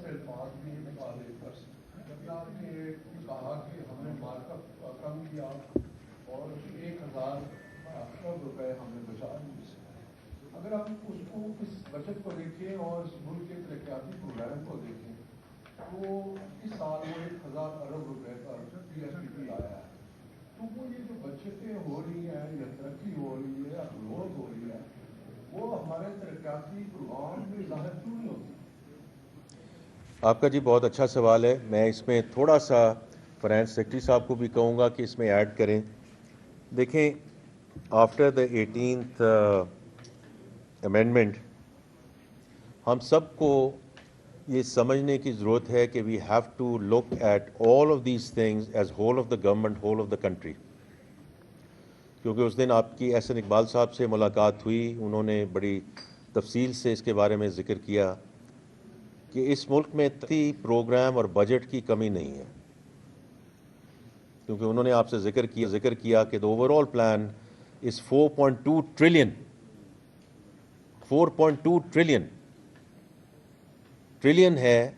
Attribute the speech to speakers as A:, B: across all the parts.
A: سے الفاظ بھی نکالے جب آپ نے کہا کہ ہم نے مارک اپ کم کیا اور 1,000 ارب روپے ہم نے بچا لیے. اگر ہم اس کو اس بچت کو دیکھیں اور اس ملک کے ترقیاتی پروگرام کو دیکھیں تو اس سال وہ 1,000 ارب روپے کا پی ایس ڈی پی آیا ہے. تو وہ یہ جو بچتیں ہو رہی ہیں یا ترقی ہو رہی ہے یا گروتھ ہو رہی ہے وہ ہمارے ترقیاتی پروگرام میں ظاہر کیوں نہیں ہوتی؟
B: آپ کا جی بہت اچھا سوال ہے. میں اس میں تھوڑا سا فائنانس سیکرٹری صاحب کو بھی کہوں گا کہ اس میں ایڈ کریں. دیکھیں آفٹر دا 18th امینڈمنٹ ہم سب کو یہ سمجھنے کی ضرورت ہے کہ we have to look at all of these things as whole of the government, whole of the country. کیونکہ اس دن آپ کی احسن اقبال صاحب سے ملاقات ہوئی, انہوں نے بڑی تفصیل سے اس کے بارے میں ذکر کیا کہ اس ملک میں پروگرام اور بجٹ کی کمی نہیں ہے. کیونکہ انہوں نے آپ سے ذکر کیا کہ the overall plan is 4.2 trillion. 4.2 trillion ہے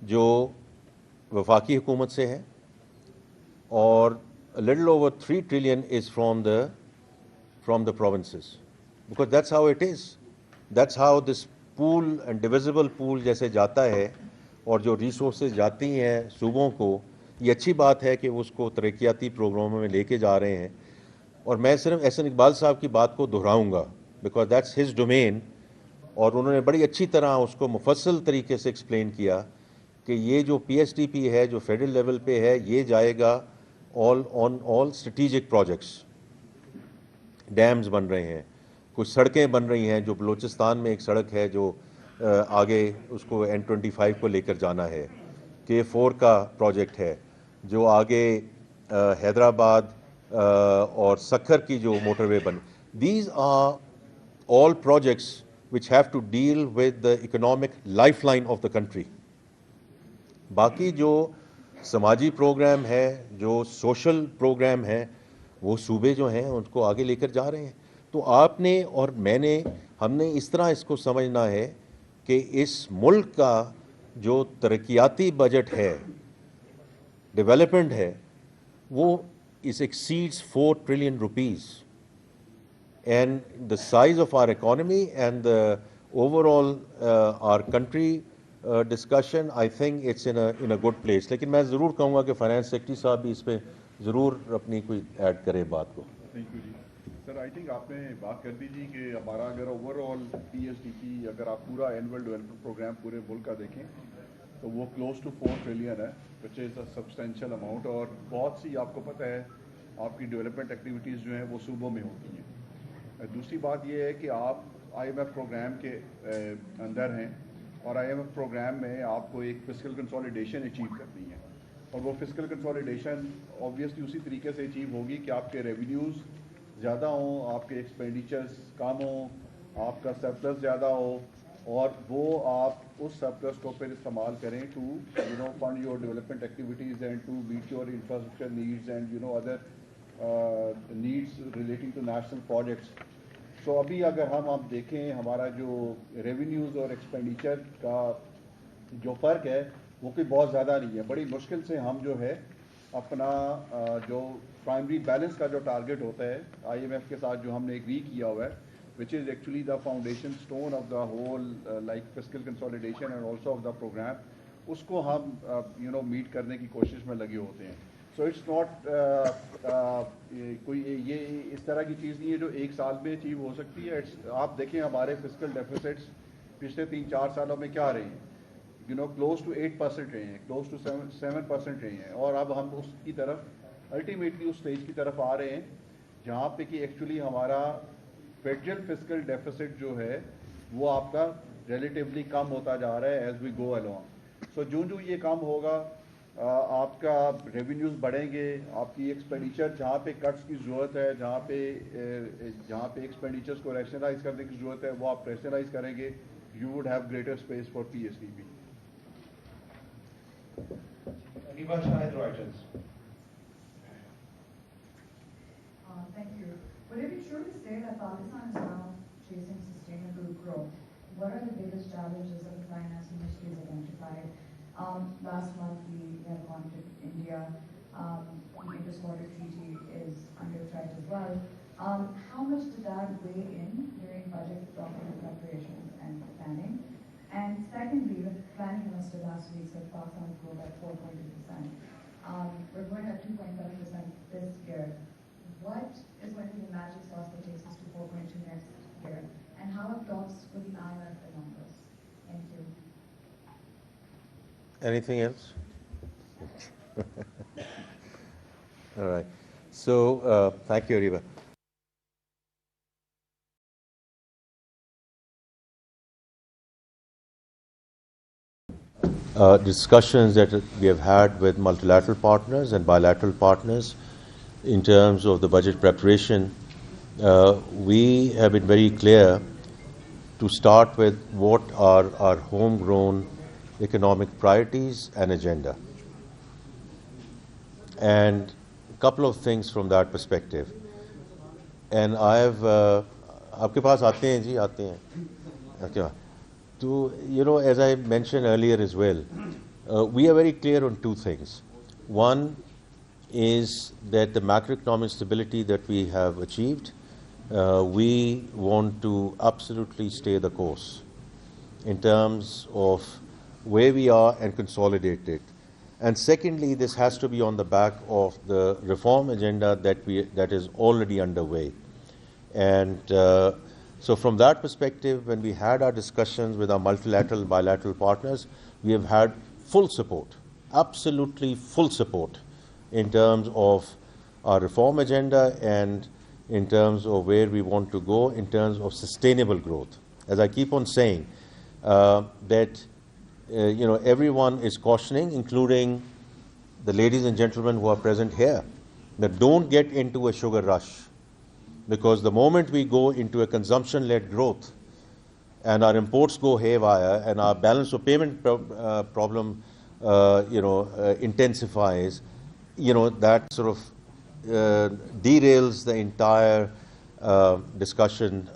B: جو وفاقی حکومت سے ہے, اور little over 3 trillion is from the provinces, because that's how it is. That's how this pool and divisible pool جیسے جاتا ہے اور جو ریسورسز جاتی ہیں صوبوں کو, یہ اچھی بات ہے کہ اس کو ترقیاتی پروگراموں میں لے کے جا رہے ہیں. اور میں صرف احسن اقبال صاحب کی بات کو دہراؤں گا بیکاز دیٹس ہز ڈومین, اور انہوں نے بڑی اچھی طرح اس کو مفصل طریقے سے ایکسپلین کیا کہ یہ جو پی ایس ٹی پی ہے جو فیڈرل لیول پہ ہے یہ جائے گا آن آل اسٹریٹجک پروجیکٹس. ڈیمز بن رہے ہیں, کچھ سڑکیں بن رہی ہیں, جو بلوچستان میں ایک سڑک ہے جو آگے اس کو N25 کو لے کر جانا ہے, K4 کا پروجیکٹ ہے جو آگے حیدرآباد اور سکھر کی جو موٹر وے بن. These are all projects which have to deal with the economic lifeline of the country. باقی جو سماجی پروگرام ہے, جو سوشل پروگرام ہے, وہ صوبے جو ہیں ان کو آگے لے کر جا رہے ہیں. تو آپ نے اور میں نے, ہم نے اس طرح اس کو سمجھنا ہے کہ اس ملک کا جو ترقیاتی بجٹ ہے, ڈیولپمنٹ ہے, وہ اس exceeds 4 trillion rupees. And the size of our economy and the overall our country discussion, I think it's in a good place. لیکن میں ضرور کہوں گا کہ فائنانس سیکرٹری صاحب بھی اس پہ ضرور اپنی کوئی ایڈ کرے بات کو.
C: تھینک یو جی. سر آئی تھنک آپ نے بات کر دی جی کہ ہمارا اگر overall P S D P, اگر آپ پورا اینول ڈیولپمنٹ پروگرام پورے ملک کا دیکھیں تو وہ کلوز ٹو 4 ٹریلین ہے, which is a substantial amount. اور بہت سی آپ کو پتہ ہے آپ کی ڈیولپمنٹ ایکٹیویٹیز جو ہیں وہ صوبوں میں ہوتی ہیں. دوسری بات یہ ہے کہ آپ آئی ایم ایف پروگرام کے اندر ہیں, اور آئی ایم ایف پروگرام میں آپ کو ایک فسکل کنسالیڈیشن اچیو کرنی ہے, اور وہ فسکل کنسالیڈیشن آبویسلی اسی طریقے سے اچیو ہوگی کہ آپ کے ریونیوز زیادہ ہوں, آپ کے ایکسپینڈیچرز کم ہوں, آپ کا سرپلس زیادہ ہو, اور وہ آپ اس سرپلس کو پھر استعمال کریں to fund your development activities and to meet your infrastructure needs and other needs relating to national projects. So ابھی اگر ہم دیکھیں ہمارا جو ریونیوز اور ایکسپینڈیچر کا جو فرق ہے وہ کوئی بہت زیادہ نہیں ہے. بڑی مشکل سے ہم جو ہے اپنا جو پرائمری بیلنس کا جو ٹارگیٹ ہوتا ہے آئی ایم ایف کے ساتھ جو ہم نے ایگری کیا ہوا ہے, which is actually the foundation stone of the whole like fiscal consolidation and also of the programme, اس کو ہم میٹ کرنے کی کوشش میں لگے ہوتے ہیں. سو اٹس ناٹ کوئی یہ اس طرح کی چیز نہیں ہے جو ایک سال میں اچیو ہو سکتی ہے. آپ دیکھیں ہمارے فسکل ڈیفیسٹس پچھلے 3-4 سالوں میں کیا رہے ہیں, کلوز ٹو 8% رہے ہیں, کلوز ٹو 7% رہے ہیں, اور اب ہم اس کی طرف الٹیمیٹلی اس اسٹیج کی طرف آ رہے ہیں جہاں پہ کہ ایکچولی ہمارا فیڈرل فسکل ڈیفیسٹ جو ہے وہ آپ کا ریلیٹیولی کم ہوتا جا رہا ہے ایز وی گو الانگ. سو جو یہ کم ہوگا آپ کا ریونیوز بڑھیں گے, آپ کی ایکسپینڈیچر جہاں پہ کٹس کی ضرورت ہے, جہاں پہ ایکسپینڈیچرس کو ریشنلائز کرنے کی ضرورت ہے وہ آپ ریشنلائز کریں گے. You would have greater space for P S D P.
D: Thank you. Would it be true to say that Pakistan is now chasing sustainable growth? what are the biggest challenges that the finance industry has identified? Last month we had a conflict in India. The inter-border treaty is under threat as well. How much did that weigh in during budget document preparations and planning? And secondly, the planning minister last week said fast on growth at 4.2%. We're going at 2.7% this year. What is going to be the magic sauce that takes us to 4.2 next year? And how have talks with the IMF the numbers? Thank you.
B: Anything else? All right. So, thank you, Ariba. Discussions that we have had with multilateral partners and bilateral partners in terms of the budget preparation, we have been very clear to start with what are our homegrown economic priorities and agenda. And a couple of things from that perspective. And I have, आपके पास आते हैं जी, आते हैं. Okay. So, as I mentioned earlier as well, we are very clear on two things. One is that the macroeconomic stability that we have achieved, we want to absolutely stay the course in terms of where we are and consolidate it. And secondly, this has to be on the back of the reform agenda that is already underway. And so from that perspective, when we had our discussions with our multilateral, bilateral partners, we have had full support, absolutely full support in terms of our reform agenda and in terms of where we want to go in terms of sustainable growth. As I keep on saying, that everyone is cautioning, including the ladies and gentlemen who are present here, that don't get into a sugar rush. Because the moment we go into a consumption-led growth and our imports go haywire and our balance of payment problem, intensifies, that sort of derails the entire discussion.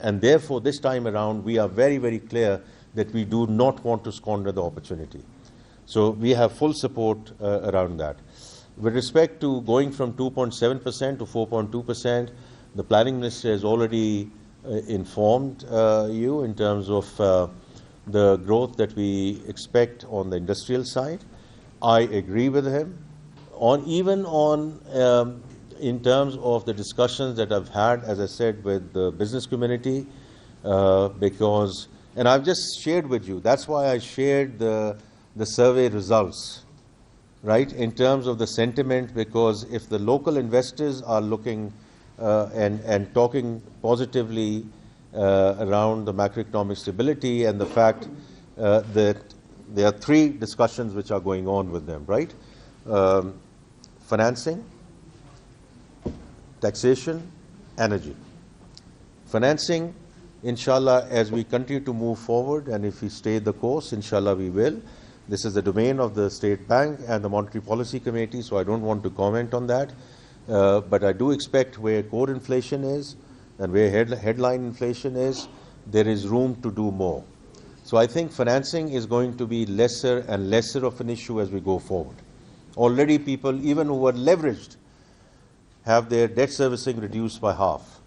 B: And therefore, this time around, we are very, very clear that we do not want to squander the opportunity. So we have full support around that. With respect to going from 2.7% to 4.2%, the planning minister has already informed you in terms of the growth that we expect on the industrial side. I agree with him. Even in terms of the discussions that I've had, as I said, with the business community, because, and I've just shared with you, that's why I shared the survey results, right, in terms of the sentiment, because if the local investors are looking and talking positively around the macroeconomic stability and the fact that there are three discussions which are going on with them, right? Financing, taxation, energy. Financing, inshallah, as we continue to move forward and if we stay the course, inshallah we will. This is the domain of the State Bank and the Monetary Policy Committee, so I don't want to comment on that. But I do expect where core inflation is and where headline inflation is, there is room to do more. So I think financing is going to be lesser and lesser of an issue as we go forward. Already people, even who are leveraged, have their debt servicing reduced by half.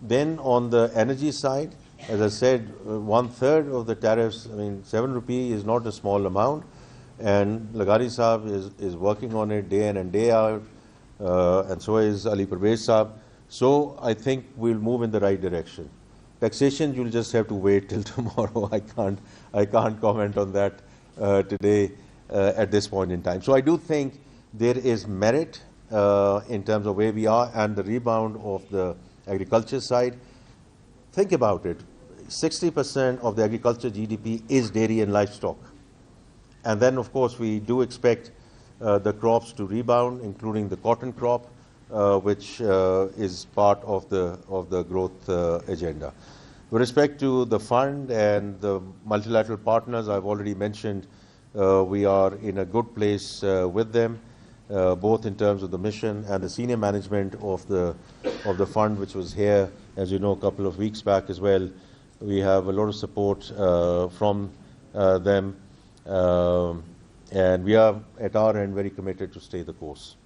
B: Then on the energy side, as I said, 1/3 of the tariffs, 7 rupee is not a small amount, and Lagari Saab is working on it day in and day out, and so is Ali Parvez Saab. So I think we'll move in the right direction. Taxation, you'll just have to wait till tomorrow. I can't comment on that today at this point in time. So I do think there is merit in terms of where we are and the rebound of the agriculture side. Think about it. 60% of the agriculture GDP is dairy and livestock. And then, of course, we do expect the crops to rebound, including the cotton crop, which is part of the growth agenda. With respect to the fund and the multilateral partners, I've already mentioned we are in a good place with them, both in terms of the mission and the senior management of the fund, which was here, as you know, a couple of weeks back as well, We have a lot of support from them, and we are at our end very committed to stay the course.